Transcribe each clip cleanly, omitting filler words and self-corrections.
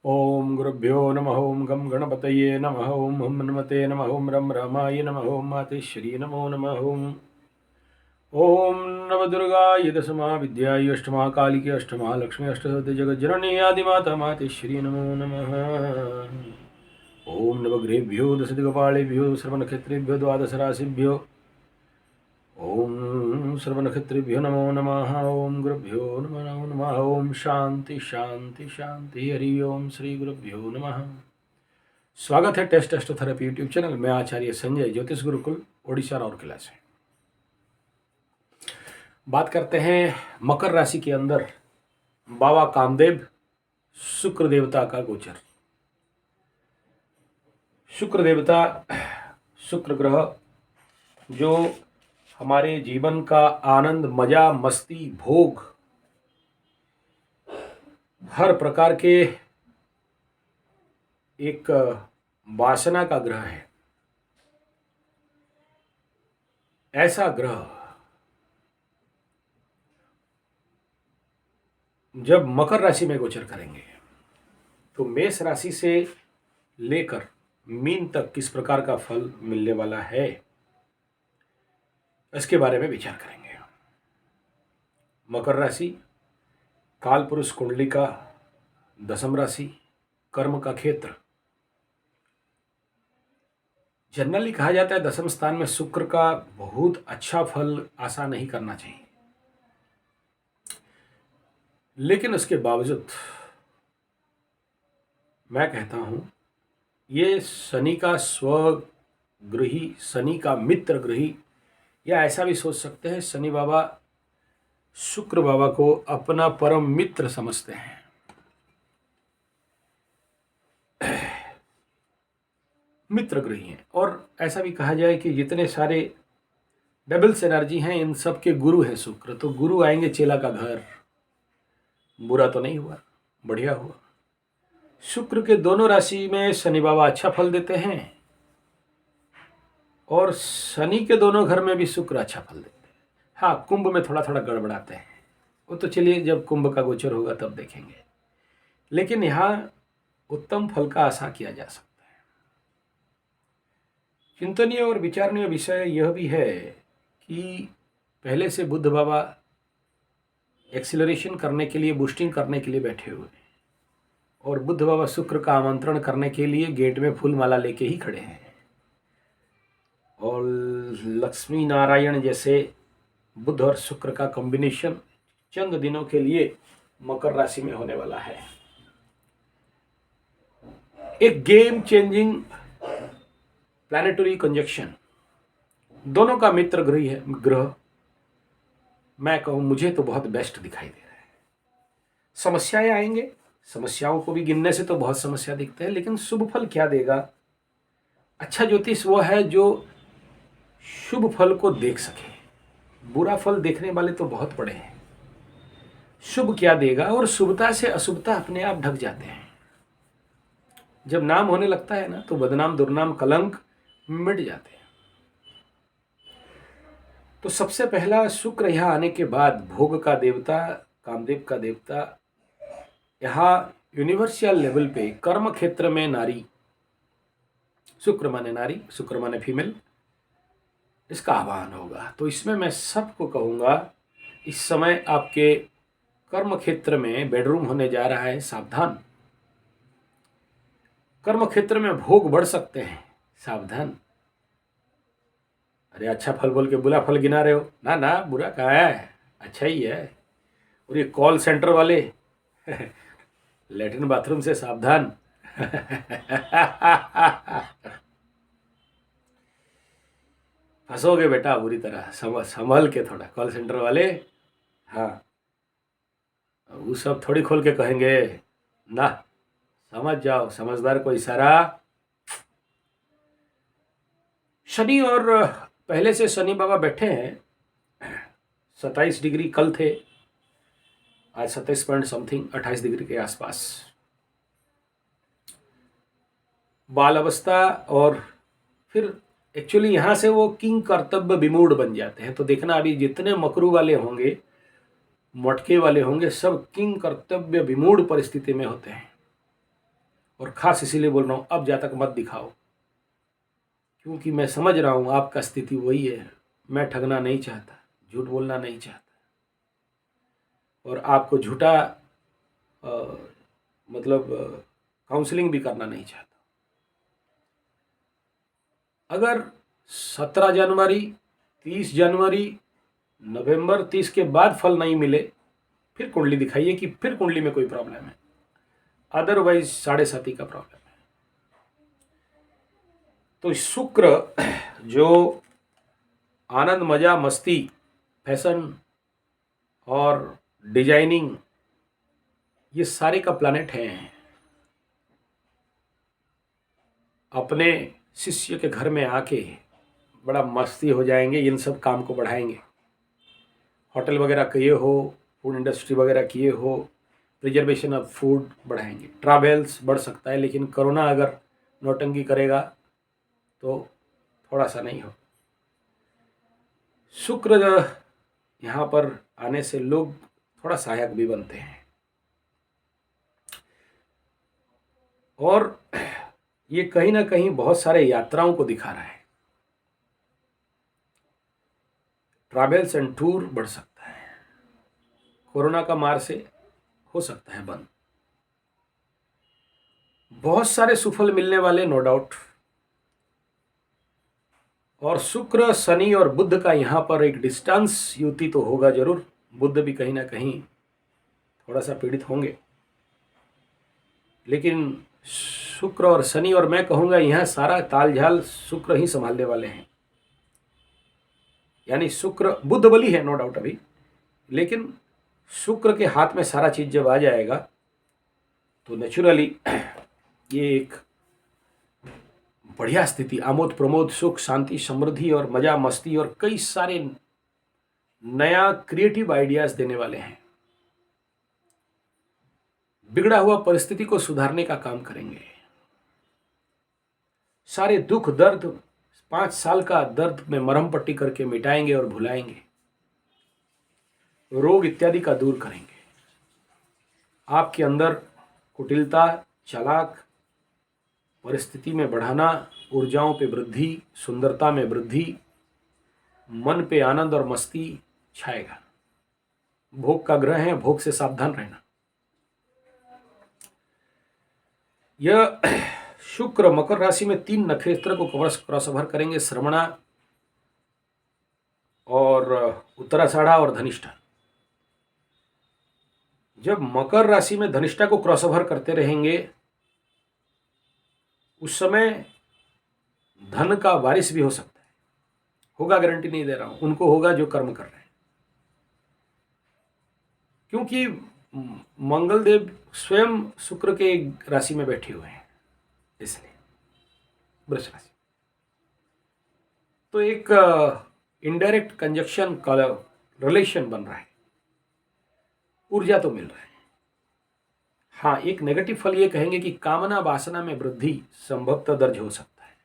ओम गुरुभ्यो नमः ओम गम गणपतये नमः ओम हम हनुमते नमः ओम रम रामाय नमः ओम मातेश्वरी नमो नमः ओम नवदुर्गाय दशमा विद्याय अष्टमा कालिके अष्टमा लक्ष्मी अष्टसती जगज्जननी आदिमाता मातेश्वरी नमो नमः ओम नवग्रहेभ्यो दशदिक्पालेभ्यो श्रवणक्षेत्रेभ्यो द्वादश राशिभ्यो ओम सर्वनक्षत्रेभ्यो नमो नमः ओम गुरुभ्यो नमो नमः ओम शांति शांति शांति हरि ओम श्री गुरुभ्यो नमः। स्वागत है टेस्ट एस्ट्रोथेरेपी यूट्यूब चैनल में। आचार्य संजय ज्योतिष गुरुकुल ओडिशा राउरकेला से बात करते हैं मकर राशि के अंदर बाबा कामदेव शुक्र देवता का गोचर। शुक्र देवता, शुक्र ग्रह जो हमारे जीवन का आनंद, मजा, मस्ती, भोग, हर प्रकार के एक वासना का ग्रह है। ऐसा ग्रह जब मकर राशि में गोचर करेंगे तो मेष राशि से लेकर मीन तक किस प्रकार का फल मिलने वाला है, इसके बारे में विचार करेंगे। मकर राशि काल पुरुष कुंडली का दसम राशि, कर्म का क्षेत्र। जनरली कहा जाता है दसम स्थान में शुक्र का बहुत अच्छा फल आशा नहीं करना चाहिए, लेकिन उसके बावजूद मैं कहता हूं ये शनि का स्वगृही, शनि का मित्र गृही, या ऐसा भी सोच सकते हैं शनि बाबा शुक्र बाबा को अपना परम मित्र समझते हैं। मित्र गृही हैं, और ऐसा भी कहा जाए कि जितने सारे डबल्स एनर्जी हैं इन सब के गुरु है शुक्र। तो गुरु आएंगे चेला का घर, बुरा तो नहीं हुआ, बढ़िया हुआ। शुक्र के दोनों राशि में शनि बाबा अच्छा फल देते हैं, और शनि के दोनों घर में भी शुक्र अच्छा फल देते हैं। हाँ, कुंभ में थोड़ा थोड़ा गड़बड़ाते हैं, वो तो चलिए जब कुंभ का गोचर होगा तब देखेंगे, लेकिन यहाँ उत्तम फल का आशा किया जा सकता है। चिंतनीय और विचारणीय विषय यह भी है कि पहले से बुध बाबा एक्सीलरेशन करने के लिए, बूस्टिंग करने के लिए बैठे हुए हैं, और बुध बाबा शुक्र का आमंत्रण करने के लिए गेट में फूल माला लेके ही खड़े हैं। और लक्ष्मी नारायण जैसे बुध और शुक्र का कॉम्बिनेशन चंद दिनों के लिए मकर राशि में होने वाला है। एक गेम चेंजिंग प्लैनेटरी कंजक्शन, दोनों का मित्र ग्रह मैं कहूं मुझे तो बहुत बेस्ट दिखाई दे रहा है। समस्याएं आएंगे, समस्याओं को भी गिनने से तो बहुत समस्या दिखते हैं, लेकिन शुभ फल क्या देगा? अच्छा ज्योतिष वो है जो शुभ फल को देख सके। बुरा फल देखने वाले तो बहुत पड़े हैं। शुभ क्या देगा? और शुभता से अशुभता अपने आप ढक जाते हैं। जब नाम होने लगता है ना तो बदनाम, दुर्नाम, कलंक मिट जाते हैं। तो सबसे पहला शुक्र यहाँ आने के बाद भोग का देवता, कामदेव का देवता, यहाँ यूनिवर्सल लेवल पे कर्म क्षेत्र में नारी, शुक्र माने नारी, शुक्र माने फीमेल, इसका आह्वान होगा। तो इसमें मैं सबको कहूँगा इस समय आपके कर्म क्षेत्र में बेडरूम होने जा रहा है, सावधान। कर्म क्षेत्र में भोग बढ़ सकते हैं, सावधान। अरे अच्छा फल बोल के बुरा फल गिना रहे हो? ना ना, बुरा कहाँ है, अच्छा ही है। और ये कॉल सेंटर वाले लैट्रिन बाथरूम से सावधान। फंसोगे बेटा बुरी तरह, संभल के थोड़ा। कॉल सेंटर वाले, हाँ, वो सब थोड़ी खोल के कहेंगे ना, समझ जाओ, समझदार को इशारा। शनि, और पहले से शनि बाबा बैठे हैं, 27 डिग्री कल थे, आज 27 पॉइंट समथिंग, 28 डिग्री के आसपास। बाल अवस्था, और फिर एक्चुअली यहाँ से वो किंग कर्तव्य विमूढ़ बन जाते हैं। तो देखना अभी जितने मकरू वाले होंगे, मटके वाले होंगे, सब किंग कर्तव्य विमूढ़ परिस्थिति में होते हैं। और ख़ास इसीलिए बोल रहा हूँ, अब जातक मत दिखाओ, क्योंकि मैं समझ रहा हूँ आपका स्थिति वही है। मैं ठगना नहीं चाहता, झूठ बोलना नहीं चाहता, और आपको झूठा मतलब काउंसलिंग भी करना नहीं चाहता। अगर 17 जनवरी, 30 जनवरी, नवंबर 30 के बाद फल नहीं मिले, फिर कुंडली दिखाइए कि फिर कुंडली में कोई प्रॉब्लम है, अदरवाइज 7.5 का प्रॉब्लम है। तो शुक्र जो आनंद, मजा, मस्ती, फैशन और डिजाइनिंग, ये सारे का प्लैनेट है, अपने शिष्य के घर में आके बड़ा मस्ती हो जाएंगे, इन सब काम को बढ़ाएंगे। होटल वगैरह किए हो, फूड इंडस्ट्री वगैरह किए हो, प्रिजर्वेशन ऑफ फूड बढ़ाएंगे। ट्रैवल्स बढ़ सकता है, लेकिन कोरोना अगर नौटंकी करेगा तो थोड़ा सा नहीं हो। शुक्र यहाँ पर आने से लोग थोड़ा सहायक भी बनते हैं, और ये कहीं ना कहीं बहुत सारे यात्राओं को दिखा रहा है। ट्रैवल्स एंड टूर बढ़ सकता है, कोरोना का मार से हो सकता है बंद। बहुत सारे सुफल मिलने वाले, नो डाउट। और शुक्र, शनि और बुध का यहाँ पर एक डिस्टेंस युति तो होगा जरूर। बुध भी कहीं ना कहीं थोड़ा सा पीड़ित होंगे, लेकिन शुक्र और शनि, और मैं कहूँगा यहाँ सारा तालझाल शुक्र ही संभालने वाले हैं। यानी शुक्र, बुध बली है नो डाउट अभी, लेकिन शुक्र के हाथ में सारा चीज जब आ जाएगा तो नेचुरली ये एक बढ़िया स्थिति, आमोद प्रमोद, सुख, शांति, समृद्धि और मजा, मस्ती और कई सारे नया क्रिएटिव आइडियाज देने वाले हैं। बिगड़ा हुआ परिस्थिति को सुधारने का काम करेंगे। सारे दुख दर्द, 5 साल का दर्द में मरहम पट्टी करके मिटाएंगे और भुलाएंगे। रोग इत्यादि का दूर करेंगे। आपके अंदर कुटिलता, चालाक, परिस्थिति में बढ़ाना, ऊर्जाओं पे वृद्धि, सुंदरता में वृद्धि, मन पे आनंद और मस्ती छाएगा। भोग का ग्रह है, भोग से सावधान रहना। यह शुक्र मकर राशि में 3 नक्षत्र को क्रॉस ओवर करेंगे, श्रवणा और उत्तराषाढ़ा और धनिष्ठा। जब मकर राशि में धनिष्ठा को क्रॉस ओवर करते रहेंगे, उस समय धन का वारिस भी हो सकता है। होगा, गारंटी नहीं दे रहा हूं, उनको होगा जो कर्म कर रहे हैं, क्योंकि मंगल देव स्वयं शुक्र के राशि में बैठे हुए हैं, इसलिए वृष राशि। तो एक इनडायरेक्ट कंजक्शन का रिलेशन बन रहा है, ऊर्जा तो मिल रहा है। हाँ, एक नेगेटिव फल ये कहेंगे कि कामना वासना में वृद्धि संभवतः दर्ज हो सकता है।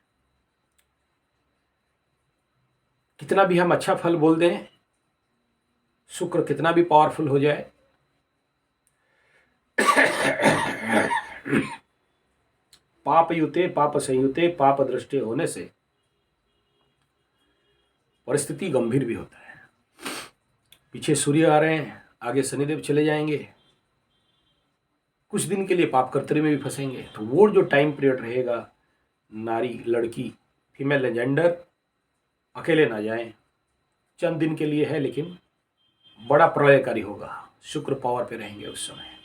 कितना भी हम अच्छा फल बोल दें, शुक्र कितना भी पावरफुल हो जाए, पाप युते, पाप संयुते, पाप दृष्टि होने से परिस्थिति गंभीर भी होता है। पीछे सूर्य आ रहे हैं, आगे शनिदेव चले जाएंगे, कुछ दिन के लिए पाप कर्तव्य में भी फंसेंगे। तो वो जो टाइम पीरियड रहेगा, नारी, लड़की, फीमेल जेंडर अकेले ना जाएं। चंद दिन के लिए है, लेकिन बड़ा प्रलयकारी होगा। शुक्र पावर पे रहेंगे उस समय।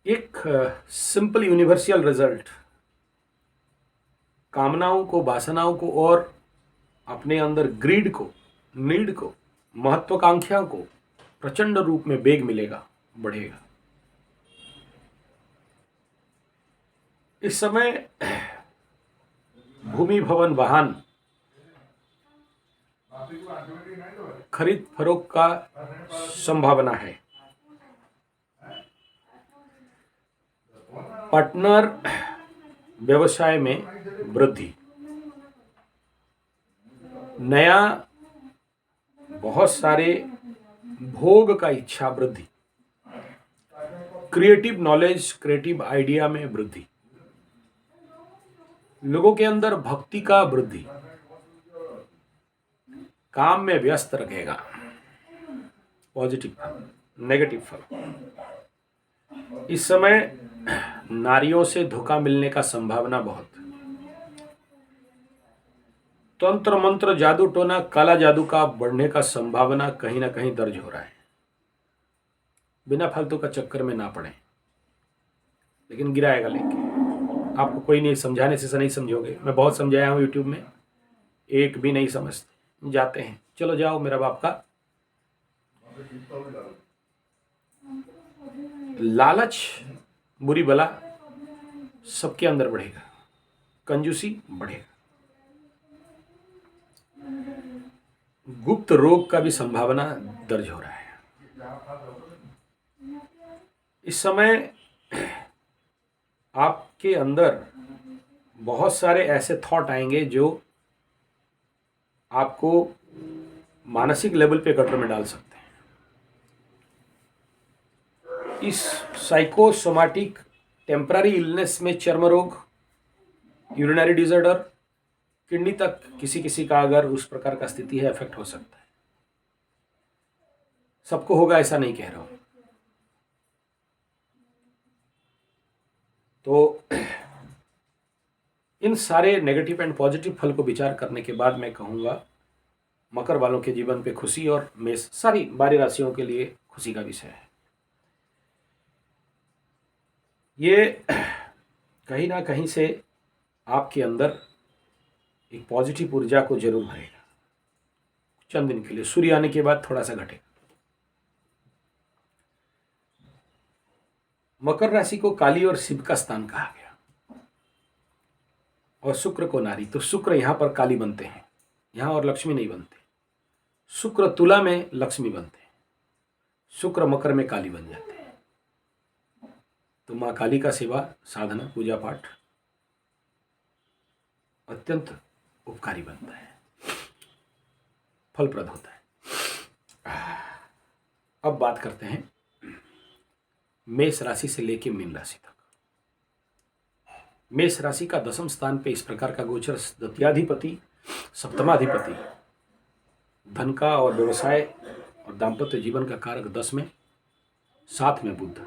एक सिंपल यूनिवर्सल रिजल्ट, कामनाओं को, वासनाओं को और अपने अंदर ग्रीड को, नीड को, महत्वाकांक्षा को प्रचंड रूप में वेग मिलेगा, बढ़ेगा। इस समय भूमि, भवन, वाहन खरीद फरोख्त का संभावना है। पार्टनर व्यवसाय में वृद्धि, नया बहुत सारे भोग का इच्छा वृद्धि, क्रिएटिव नॉलेज, क्रिएटिव आइडिया में वृद्धि, लोगों के अंदर भक्ति का वृद्धि, काम में व्यस्त रखेगा। पॉजिटिव फल, नेगेटिव फल, इस समय नारियों से धोखा मिलने का संभावना बहुत। तंत्र मंत्र, जादू टोना, काला जादू का बढ़ने का संभावना कहीं ना कहीं दर्ज हो रहा है। बिना फालतू का चक्कर में ना पड़े, लेकिन गिराएगा लेके। आपको कोई नहीं समझाने से नहीं समझोगे। मैं बहुत समझाया हूँ यूट्यूब में, एक भी नहीं समझते, जाते हैं चलो जाओ मेरा बाप का। लालच, बुरी बला सबके अंदर बढ़ेगा, कंजूसी बढ़ेगा, गुप्त रोग का भी संभावना दर्ज हो रहा है। इस समय आपके अंदर बहुत सारे ऐसे थॉट आएंगे जो आपको मानसिक लेवल पे गटर में डाल सकते हैं। इस साइकोसोमैटिक टेम्पररी इलनेस में चर्म रोग, यूरिनरी डिसऑर्डर, किडनी तक किसी किसी का अगर उस प्रकार का स्थिति है इफेक्ट हो सकता है। सबको होगा ऐसा नहीं कह रहा हूं। तो इन सारे नेगेटिव एंड पॉजिटिव फल को विचार करने के बाद मैं कहूंगा मकर वालों के जीवन पे खुशी, और मेष सारी 12 राशियों के लिए खुशी का विषय है। ये कहीं ना कहीं से आपके अंदर एक पॉजिटिव ऊर्जा को जरूर भरेगा। चंद दिन के लिए, सूर्य आने के बाद थोड़ा सा घटेगा। मकर राशि को काली और शिव का स्थान कहा गया, और शुक्र को नारी। तो शुक्र यहां पर काली बनते हैं, यहां और लक्ष्मी नहीं बनते। शुक्र तुला में लक्ष्मी बनते हैं, शुक्र मकर में काली बन जाते हैं। तो मां काली का सेवा, साधना, पूजा पाठ अत्यंत उपकारी बनता है, फलप्रद होता है। अब बात करते हैं मेष राशि से लेकर मीन राशि तक। मेष राशि का 10वें स्थान पे इस प्रकार का गोचर, द्वितीयाधिपति, सप्तमाधिपति, धन का और व्यवसाय और दाम्पत्य जीवन का कारक 10 में, 7 में Budh.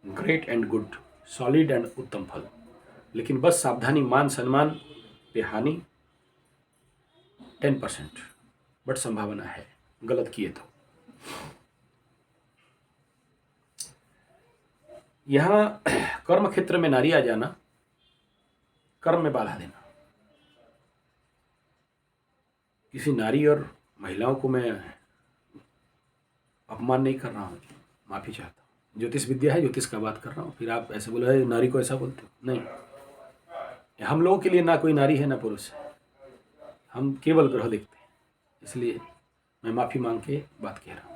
Great and good, solid and उत्तम फल। लेकिन बस सावधानी, मान सम्मान पे हानि 10%, बट संभावना है गलत किए तो। यहां कर्म क्षेत्र में नारी आ जाना, कर्म में बाधा देना। किसी नारी और महिलाओं को मैं अपमान नहीं कर रहा हूं, माफी चाहता हूं। ज्योतिष विद्या है, ज्योतिष का बात कर रहा हूं। फिर आप ऐसे बोले नारी को ऐसा बोलते हो, नहीं। हम लोगों के लिए ना कोई नारी है ना पुरुष है, हम केवल ग्रह देखते हैं। इसलिए मैं माफी मांग के बात कह रहा हूं।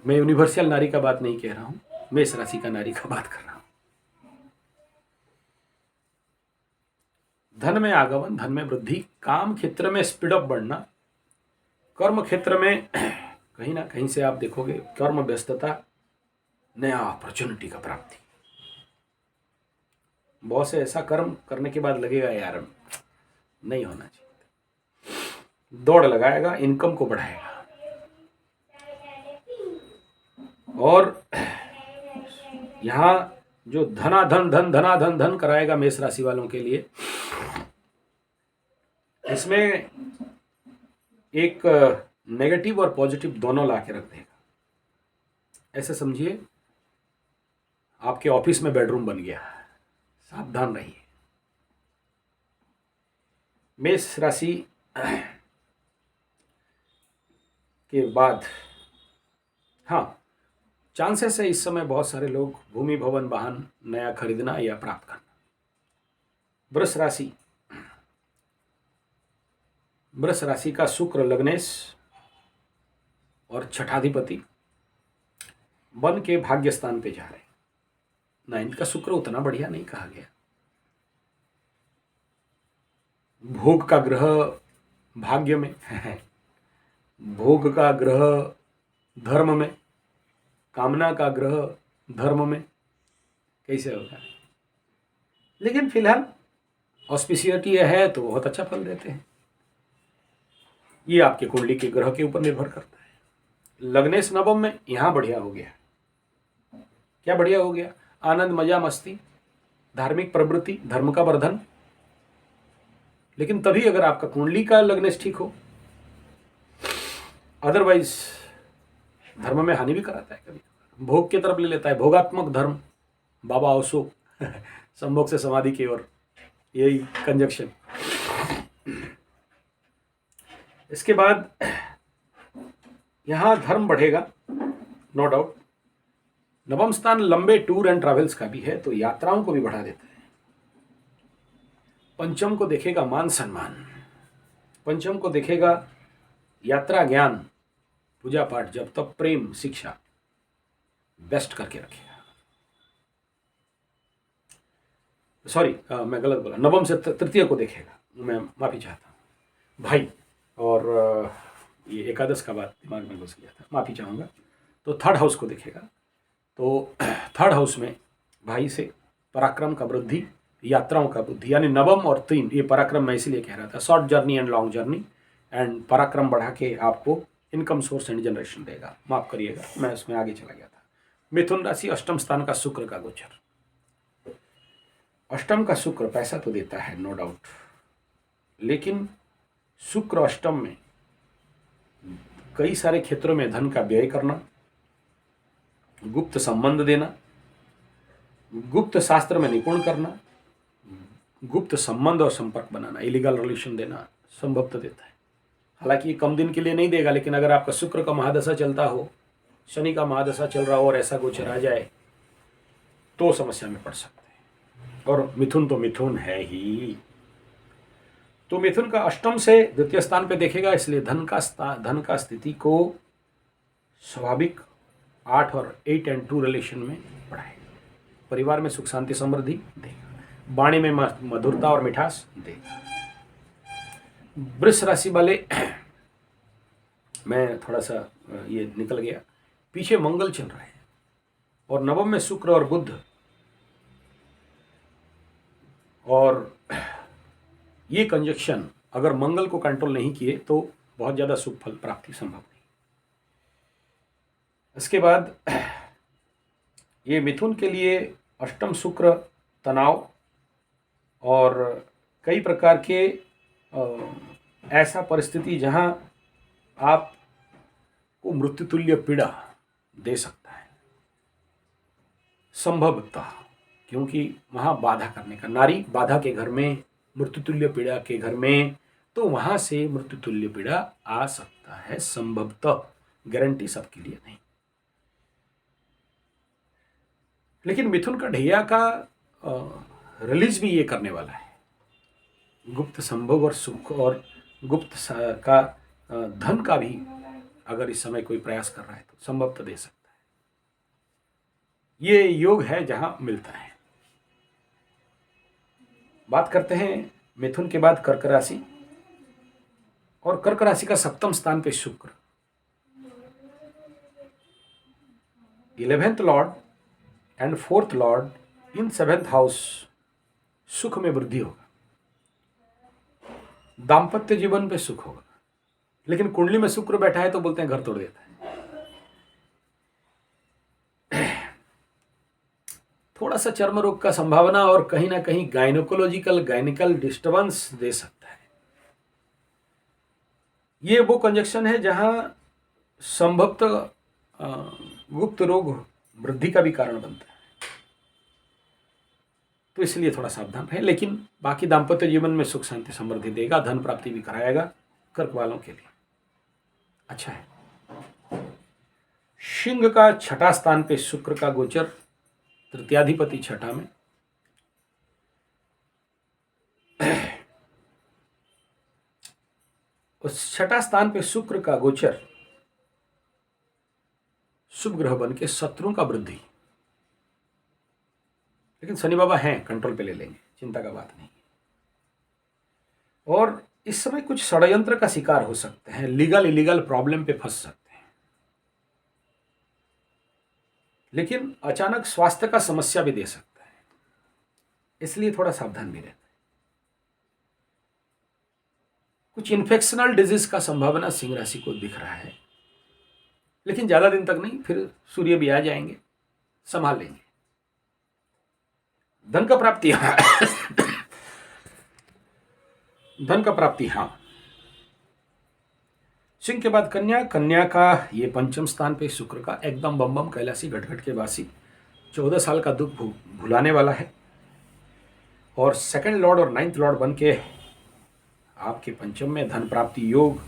मैं यूनिवर्सल नारी का बात नहीं कह रहा हूं, मेष राशि का नारी का बात कर रहा हूं। धन में आगमन, धन में वृद्धि, काम क्षेत्र में स्पीड अप बढ़ना, कर्म क्षेत्र में कहीं ना कहीं से आप देखोगे कर्म व्यस्तता, नया अपॉर्चुनिटी का प्राप्ति। बहुत से ऐसा कर्म करने के बाद लगेगा यार नहीं होना चाहिए, दौड़ लगाएगा, इनकम को बढ़ाएगा। और यहां जो धनाधन धन धनाधन धन कराएगा मेष राशि वालों के लिए, इसमें एक नेगेटिव और पॉजिटिव दोनों ला के रख देगा। ऐसे समझिए आपके ऑफिस में बेडरूम बन गया, सावधान रहिए। मेष राशि के बाद हाँ, चांसेस है इस समय बहुत सारे लोग भूमि, भवन, वाहन नया खरीदना या प्राप्त करना। वृष राशि, वृष राशि का शुक्र लग्नेश और छठाधिपति बन के भाग्य स्थान पे जा रहे हैं। 9 का शुक्र उतना बढ़िया नहीं कहा गया। भोग का ग्रह भाग्य में, भोग का ग्रह धर्म में, कामना का ग्रह धर्म में कैसे होगा। लेकिन फिलहाल ऑस्पिशियरिटी है तो बहुत अच्छा फल देते हैं। ये आपके कुंडली के ग्रह के ऊपर निर्भर करता है। लग्नेश नवम में यहां बढ़िया हो गया। क्या बढ़िया हो गया? आनंद, मजा, मस्ती, धार्मिक प्रवृत्ति, धर्म का वर्धन। लेकिन तभी अगर आपका कुंडली का लग्नेश ठीक हो, अदरवाइज धर्म में हानि भी कराता है। कभी भोग की तरफ ले लेता है, भोगात्मक धर्म। बाबा ओशो संभोग से समाधि की ओर, यही कंजक्शन। इसके बाद यहां धर्म बढ़ेगा, नो डाउट। नवम स्थान लंबे टूर एंड ट्रैवल्स का भी है, तो यात्राओं को भी बढ़ा देता है। पंचम को देखेगा मान सम्मान, पंचम को देखेगा यात्रा, ज्ञान, पूजा पाठ, जब तक प्रेम, शिक्षा बेस्ट करके रखेगा। सॉरी, मैं गलत बोला, नवम से तृतीय को देखेगा, मैं माफी चाहता हूँ भाई। और ये एकादश का बात दिमाग में घुस गया था, माफी चाहूँगा। तो थर्ड हाउस को देखेगा, तो थर्ड हाउस में भाई से पराक्रम का वृद्धि, यात्राओं का वृद्धि, यानी नवम और 3, ये पराक्रम मैं इसीलिए कह रहा था, short journey and long journey, and पराक्रम बढ़ा के आपको इनकम सोर्स एंड जनरेशन देगा। माफ करिएगा, मैं उसमें आगे चला गया था। मिथुन राशि, अष्टम स्थान का शुक्र का गोचर। अष्टम का शुक्र पैसा तो देता है, नो डाउट, लेकिन शुक्र अष्टम में कई सारे क्षेत्रों में धन का व्यय करना, गुप्त संबंध देना, गुप्त शास्त्र में निपुण करना, गुप्त संबंध और संपर्क बनाना, इलीगल रिलेशन देना संभवतः देता है। हालांकि ये कम दिन के लिए नहीं देगा, लेकिन अगर आपका शुक्र का महादशा चलता हो, शनि का महादशा चल रहा हो और ऐसा गोचर आ जाए तो समस्या में पड़ सकते हैं। और मिथुन तो मिथुन है ही, तो मिथुन का अष्टम से द्वितीय स्थान पे देखेगा, इसलिए धन का स्थिति को स्वाभाविक 8 और 8 एंड 2 रिलेशन में बढ़ाएगा। परिवार में सुख शांति समृद्धि देगा, वाणी में मधुरता और मिठास देगा। वृष राशि वाले मैं थोड़ा सा ये निकल गया, पीछे मंगल चल रहा है और नवम में शुक्र और बुध, और ये कंजक्शन अगर मंगल को कंट्रोल नहीं किए तो बहुत ज्यादा शुभ फल प्राप्ति संभव नहीं। इसके बाद ये मिथुन के लिए अष्टम शुक्र तनाव और कई प्रकार के ऐसा परिस्थिति जहां आपको मृत्युतुल्य पीड़ा दे सकता है संभवतः, क्योंकि वहां बाधा करने का, नारी बाधा के घर में, मृत्युतुल्य पीड़ा के घर में, तो वहां से मृत्युतुल्य पीड़ा आ सकता है संभवतः, गारंटी सबके लिए नहीं। लेकिन मिथुन का ढैया का रिलीज भी ये करने वाला है, गुप्त संभोग और सुख और गुप्त का धन का भी अगर इस समय कोई प्रयास कर रहा है तो संभवतः दे सकता है। ये योग है जहां मिलता है। बात करते हैं मिथुन के बाद कर्क राशि, और कर्क राशि का सप्तम स्थान पे शुक्र, 11th Lord and 4th Lord in 7th house, सुख में वृद्धि होगा, दाम्पत्य जीवन पे सुख होगा। लेकिन कुंडली में शुक्र बैठा है तो बोलते हैं घर तोड़ देता है, थोड़ा सा चर्म रोग का संभावना और कहीं ना कहीं गायनिकल डिस्टर्बेंस दे सकता है। ये वो कंजक्शन है जहां संभवतः गुप्त रोग वृद्धि का भी कारण बनता है, तो इसलिए थोड़ा सावधान है। लेकिन बाकी दाम्पत्य जीवन में सुख शांति समृद्धि देगा, धन प्राप्ति भी कराएगा, कर्क वालों के लिए अच्छा है। सिंह का छठा स्थान पे शुक्र का गोचर, तृतीयाधिपति छठा में, उस छठा स्थान पे शुक्र का गोचर शुभ ग्रह बन के शत्रुओं का वृद्धि, लेकिन शनि बाबा हैं, कंट्रोल पे ले लेंगे, चिंता का बात नहीं। और इस समय कुछ षड्यंत्र का शिकार हो सकते हैं, लीगल इलीगल प्रॉब्लम पे फंस सकते हैं। लेकिन अचानक स्वास्थ्य का समस्या भी दे सकता है, इसलिए थोड़ा सावधान भी रहना। कुछ इन्फेक्शनल डिजीज का संभावना सिंह राशि को दिख रहा है, लेकिन ज्यादा दिन तक नहीं, फिर सूर्य भी आ जाएंगे, संभाल लेंगे। धन का प्राप्ति धन का प्राप्ति हाँ। सिंह के बाद कन्या, कन्या का ये पंचम स्थान पे शुक्र का एकदम बम बम कैलाशी घटघट के वासी, 14 साल का दुख भुलाने वाला है, और सेकंड लॉर्ड और 9th लॉर्ड बन के आपके पंचम में धन प्राप्ति योग,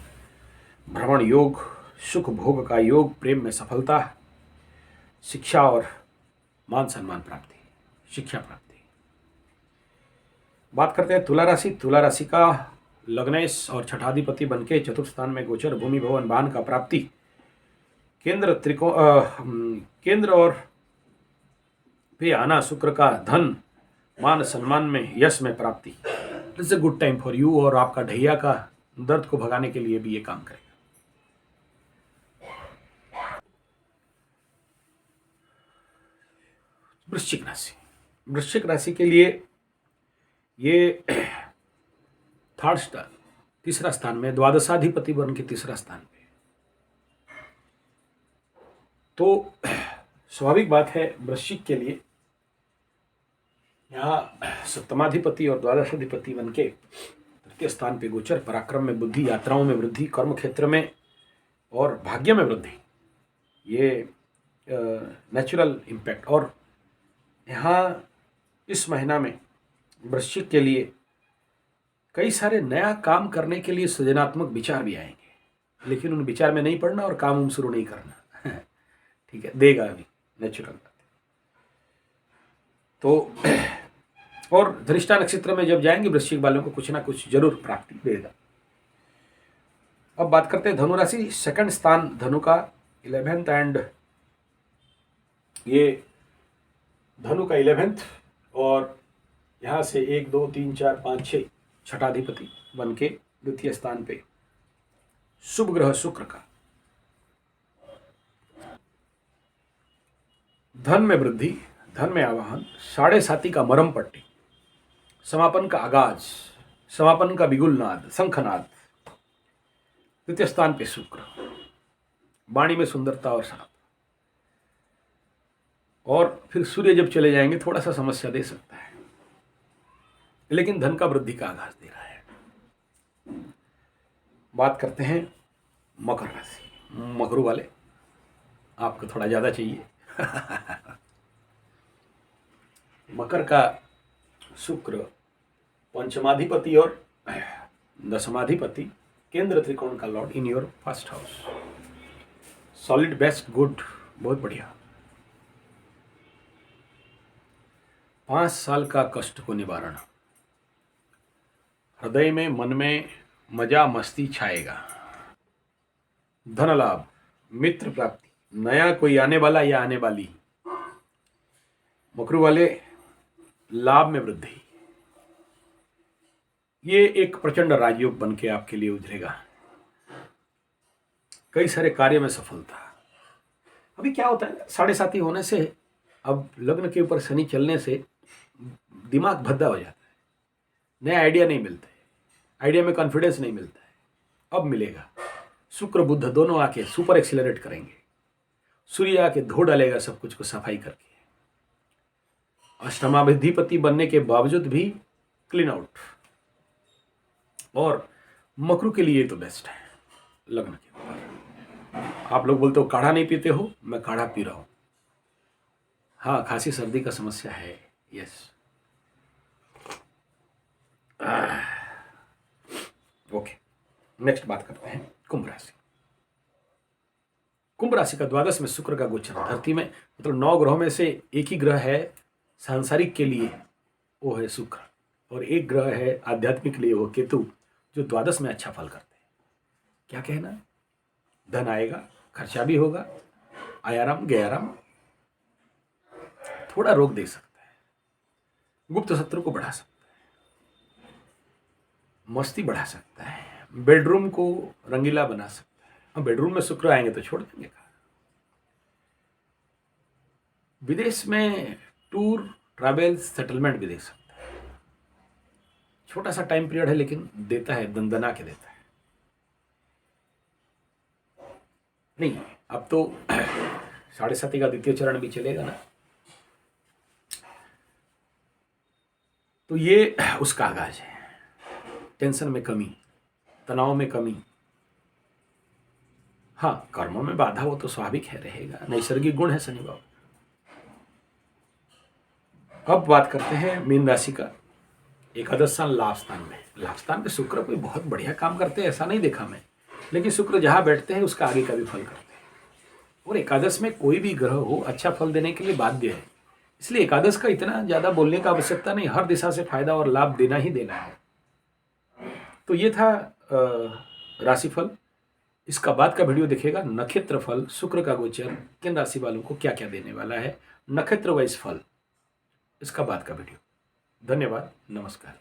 भ्रमण योग, सुख भोग का योग, प्रेम में सफलता, शिक्षा और मान सम्मान प्राप्ति, शिक्षा प्राप्ति। बात करते हैं तुला राशि। तुला राशि का लग्नेश और छठाधिपति बन के चतुर्थ स्थान में गोचर, भूमि भवन वाहन का प्राप्ति, केंद्र और पे आना शुक्र का, धन मान सम्मान में, यश में प्राप्ति। It's a good time for you, और आपका ढैया का दर्द को भगाने के लिए भी ये काम करेगा। वृश्चिक राशि, वृश्चिक राशि के लिए ये थर्ड स्थान, तीसरा स्थान में द्वादशाधिपति बन के तीसरा स्थान पे, तो स्वाभाविक बात है वृश्चिक के लिए यहाँ सप्तमाधिपति और द्वादशाधिपति बन के तृतीय स्थान पे गोचर, पराक्रम में बुद्धि, यात्राओं में वृद्धि, कर्म क्षेत्र में और भाग्य में वृद्धि, ये नेचुरल इम्पैक्ट। और यहाँ इस महीना में वृश्चिक के लिए कई सारे नया काम करने के लिए सृजनात्मक विचार भी आएंगे, लेकिन उन विचार में नहीं पड़ना और काम शुरू नहीं करना। ठीक है, देगा अभी, नेचुरल बात है। तो और धनिष्ठा नक्षत्र में जब जाएंगे वृश्चिक वालों को कुछ ना कुछ जरूर प्राप्ति देगा। अब बात करते हैं धनु राशि। सेकंड स्थान धनु का 11th, एंड ये धनु का 11th, और यहाँ से 1 2 3 4 5 6 छठाधिपति बन के द्वितीय स्थान पे शुभ ग्रह शुक्र का, धन में वृद्धि, धन में आवाहन, 7.5 का मरम पट्टी, समापन का आगाज, समापन का बिगुलनाद, शंखनाद। द्वितीय स्थान पे शुक्र, वाणी में सुंदरता और साफ, और फिर सूर्य जब चले जाएंगे थोड़ा सा समस्या दे सकता है, लेकिन धन का वृद्धि का आगाज दे रहा है। बात करते हैं मकर राशि। मकरू वाले आपको थोड़ा ज्यादा चाहिए। मकर का शुक्र पंचमाधिपति और दशमाधिपति, केंद्र त्रिकोण का Lord in your first house, solid, best, good, बहुत बढ़िया। 5 साल का कष्ट को निवारण, हृदय में मन में मजा मस्ती छाएगा, धन लाभ, मित्र प्राप्ति, नया कोई आने वाला या आने वाली, मकरू वाले लाभ में वृद्धि। ये एक प्रचंड राजयोग बन के आपके लिए उजरेगा। कई सारे कार्य में सफलता। अभी क्या होता है, 7.5 होने से, अब लग्न के ऊपर शनि चलने से दिमाग भद्दा हो जाता है, नया आइडिया नहीं मिलता है, आइडिया में कॉन्फिडेंस नहीं मिलता है। अब मिलेगा। शुक्र बुध दोनों आके सुपर एक्सीलरेट करेंगे, सूर्य आके धो डालेगा सब कुछ को सफाई करके। अष्टमाधिपति बनने के बावजूद भी क्लीन आउट। और मकरू के लिए तो बेस्ट है लग्न के ऊपर। आप लोग बोलते हो काढ़ा नहीं पीते हो, मैं काढ़ा पी रहा हूं। हाँ, खांसी सर्दी का समस्या है, यस। ओके, नेक्स्ट बात करते हैं कुंभ राशि। कुंभ राशि का द्वादश में शुक्र का गोचर, धरती में मतलब 9 ग्रहों में से एक ही ग्रह है सांसारिक के लिए, वो है शुक्र, और एक ग्रह है आध्यात्मिक के लिए, वो केतु, जो द्वादश में अच्छा फल करते हैं। क्या कहना, धन आएगा, खर्चा भी होगा, आयाराम गयाराम, थोड़ा रोक दे सकता है, गुप्त शत्रु को बढ़ा सकता है, मस्ती बढ़ा सकता है, बेडरूम को रंगीला बना सकता है। अब बेडरूम में शुक्र आएंगे तो छोड़ देंगे। विदेश में टूर, ट्रैवल, सेटलमेंट भी देख सकते हैं। छोटा सा टाइम पीरियड है लेकिन देता है, दंदना के देता है। नहीं, अब तो 7.5 का द्वितीय चरण भी चलेगा ना, तो ये उसका आगाज है। टेंशन में कमी, तनाव में कमी। हाँ, कर्मों में बाधा वो तो स्वाभाविक है, रहेगा, नैसर्गिक गुण है शनि बाबू। अब बात करते हैं मीन राशि का। एकादश स्थान लाभ स्थान में, लाभ स्थान पे शुक्र कोई बहुत बढ़िया काम करते हैं ऐसा नहीं देखा मैं, लेकिन शुक्र जहां बैठते हैं उसका आगे का भी फल करते हैं। और एकादश में कोई भी ग्रह हो अच्छा फल देने के लिए बाध्य है, इसलिए एकादश का इतना ज्यादा बोलने का आवश्यकता नहीं, हर दिशा से फायदा और लाभ देना ही देना है। तो ये था राशिफल। इसका बाद का वीडियो देखिएगा, नक्षत्र फल, शुक्र का गोचर किन राशि वालों को क्या क्या देने वाला है, नक्षत्र वाइज फल, इसका बाद का वीडियो। धन्यवाद, नमस्कार।